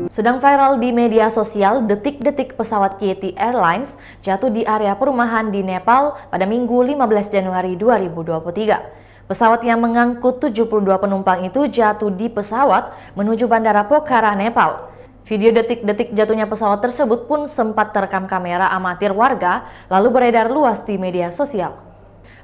Sedang viral di media sosial, detik-detik pesawat Yeti Airlines jatuh di area perumahan di Nepal pada Minggu 15 Januari 2023. Pesawat yang mengangkut 72 penumpang itu jatuh di pesawat menuju Bandara Pokhara, Nepal. Video detik-detik jatuhnya pesawat tersebut pun sempat terekam kamera amatir warga lalu beredar luas di media sosial.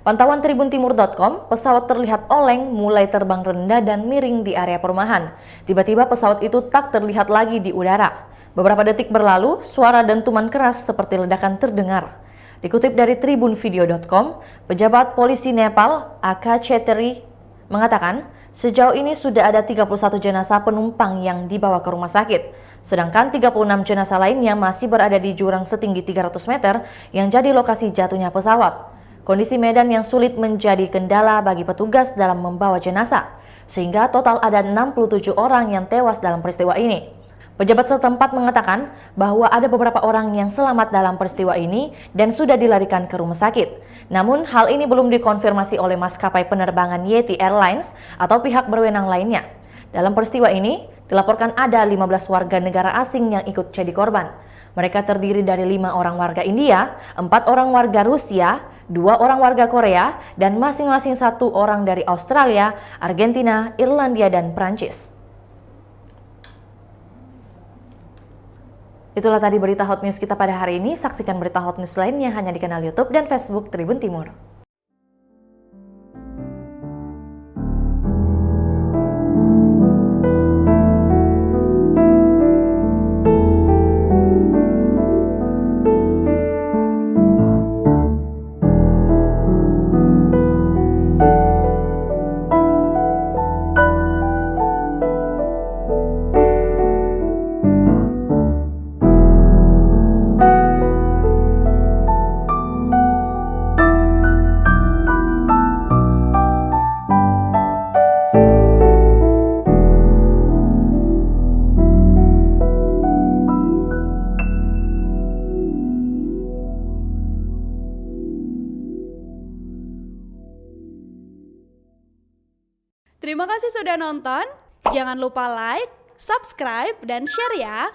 Pantauan tribuntimur.com, pesawat terlihat oleng, mulai terbang rendah dan miring di area perumahan. Tiba-tiba pesawat itu tak terlihat lagi di udara. Beberapa detik berlalu, suara dentuman keras seperti ledakan terdengar. Dikutip dari tribunvideo.com, pejabat polisi Nepal, Aka Cheteri, mengatakan sejauh ini sudah ada 31 jenazah penumpang yang dibawa ke rumah sakit. Sedangkan 36 jenazah lainnya masih berada di jurang setinggi 300 meter yang jadi lokasi jatuhnya pesawat. Kondisi medan yang sulit menjadi kendala bagi petugas dalam membawa jenazah, sehingga total ada 67 orang yang tewas dalam peristiwa ini. Pejabat setempat mengatakan bahwa ada beberapa orang yang selamat dalam peristiwa ini dan sudah dilarikan ke rumah sakit. Namun hal ini belum dikonfirmasi oleh maskapai penerbangan Yeti Airlines atau pihak berwenang lainnya. Dalam peristiwa ini, dilaporkan ada 15 warga negara asing yang ikut jadi korban. Mereka terdiri dari 5 orang warga India, 4 orang warga Rusia, 2 orang warga Korea, dan masing-masing 1 orang dari Australia, Argentina, Irlandia, dan Prancis. Itulah tadi berita Hot News kita pada hari ini. Saksikan berita Hot News lainnya hanya di kanal YouTube dan Facebook Tribun Timur. Terima kasih sudah nonton. Jangan lupa like, subscribe, dan share ya.